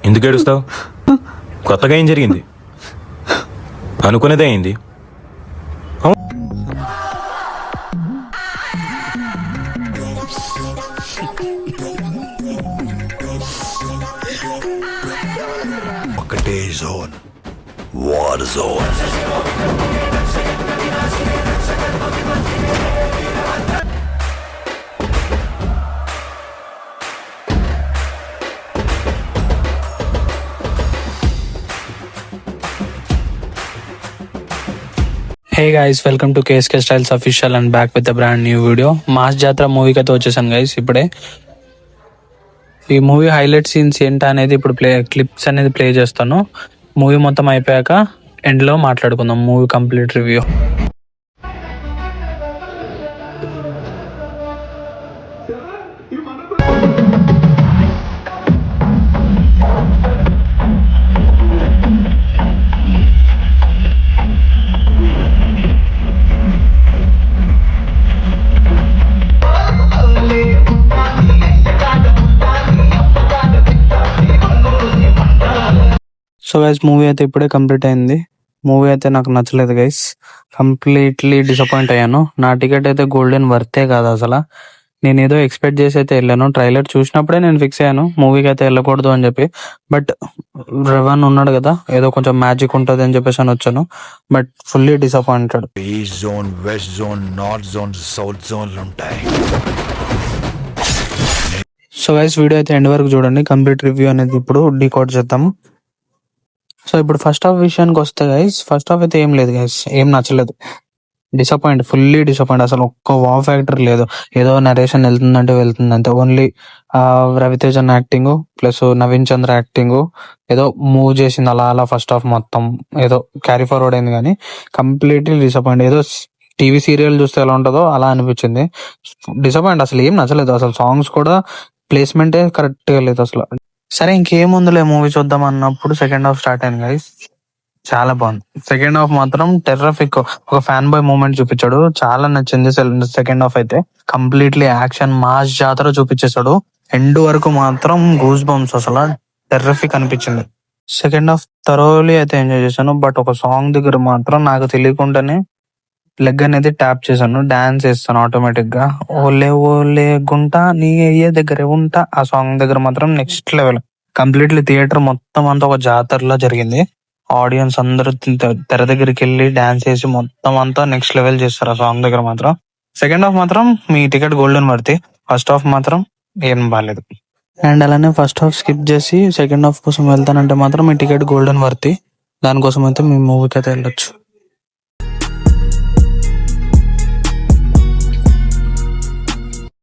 ఎందుకు ఏడుస్తావు? కొత్తగా ఏం జరిగింది? అనుకునేదే అయింది. ఒకటే zone, war zone. Hey guys, welcome to KSK styles official and back with brand new video. Mass జాతర మూవీకి అయితే వచ్చేసాను గైస్. ఇప్పుడే ఈ మూవీ హైలైట్ సీన్స్ ఏంటి అనేది ఇప్పుడు క్లిప్స్ అనేది ప్లే చేస్తాను. మూవీ మొత్తం అయిపోయాక ఎండ్లో మాట్లాడుకుందాం movie complete review. So guys, movie అయితే ఇప్పుడే కంప్లీట్ అయింది. మూవీ అయితే నాకు నచ్చలేదు గైస్, కంప్లీట్లీ డిసప్పాయింట్ అయ్యాను. నా టికెట్ అయితే గోల్డెన్ వర్తే కాదు అసలు. నేను ఏదో ఎక్స్పెక్ట్ చేసి అయితే వెళ్ళాను. ట్రైలర్ చూసినప్పుడే నేను ఫిక్స్ అయ్యాను మూవీకి అయితే వెళ్ళకూడదు అని చెప్పి. బట్ రెవన్ ఉన్నాడు కదా, ఏదో కొంచెం మ్యాజిక్ ఉంటుంది అని చెప్పేసి అని వచ్చాను. But fully disappointed. East zone, west zone, north zone, south జోన్లు ఉంటాయి. సో గైస్, వీడియో అయితే ఎండ్ వరకు చూడండి. కంప్లీట్ రివ్యూ అనేది ఇప్పుడు డీకోడ్ చేద్దాం. సో ఇప్పుడు ఫస్ట్ హాఫ్ విషయానికి వస్తే గైస్, ఫస్ట్ హాఫ్ అయితే ఏం లేదు గైస్, ఏం నచ్చలేదు. Disappoint, fully disappoint. అసలు ఒక్క వావ్ ఫ్యాక్టర్ లేదు. ఏదో నరేషన్ వెళ్తుందంటే వెళ్తుందంటే ఓన్లీ రవితేజన్ acting plus Naveen Chandra acting ఏదో మూవ్ చేసింది అలా అలా. ఫస్ట్ హాఫ్ మొత్తం ఏదో క్యారీ ఫార్వర్డ్ అయింది కానీ కంప్లీట్లీ డిసప్పాయింట్. ఏదో టీవీ సీరియల్ చూస్తే ఎలా ఉంటుందో అలా అనిపించింది. డిసప్పాయింట్, అసలు ఏం నచ్చలేదు. అసలు సాంగ్స్ కూడా ప్లేస్మెంటే కరెక్ట్ గా లేదు అసలు. సరే ఇంకేముందులే మూవీ చూద్దాం అన్నప్పుడు సెకండ్ హాఫ్ స్టార్ట్ అయింది గైస్. చాలా బాగుంది సెకండ్ హాఫ్ మాత్రం. టెర్రఫిక్, ఒక ఫ్యాన్ బాయ్ మూమెంట్ చూపించాడు, చాలా నచ్చింది. సెకండ్ హాఫ్ అయితే కంప్లీట్లీ యాక్షన్ మాస్ జాతర చూపించేశాడు. ఎండ్ వరకు మాత్రం గూస్ బంప్స్, అసలు టెర్రఫిక్ అనిపించింది. సెకండ్ హాఫ్ థరోలీ అయితే ఎంజాయ్ చేశాను. బట్ ఒక సాంగ్ దగ్గర మాత్రం నాకు తెలియకుండానే లెగ్ అనేది ట్యాప్ చేశాను, డాన్స్ చేస్తాను ఆటోమేటిక్ గా. ఓలే ఓలే గుంటా నీ అయ్యే దగ్గరే ఉంటా, ఆ సాంగ్ దగ్గర మాత్రం నెక్స్ట్ లెవెల్. కంప్లీట్లీ థియేటర్ మొత్తం అంతా ఒక జాతరలా జరిగింది. ఆడియన్స్ అందరూ తెర దగ్గరికి వెళ్ళి డాన్స్ చేసి మొత్తం అంతా నెక్స్ట్ లెవెల్ చేస్తారు ఆ సాంగ్ దగ్గర మాత్రం. సెకండ్ హాఫ్ మాత్రం మీ టికెట్ గోల్డెన్ వర్తి. ఫస్ట్ హాఫ్ మాత్రం ఏం బాగాలేదు. అండ్ అలానే ఫస్ట్ హాఫ్ స్కిప్ చేసి సెకండ్ హాఫ్ కోసం వెళ్తానంటే మాత్రం మీ టికెట్ గోల్డెన్ వర్తి. దానికోసం అయితే మీ మూవీకి అయితే వెళ్ళొచ్చు.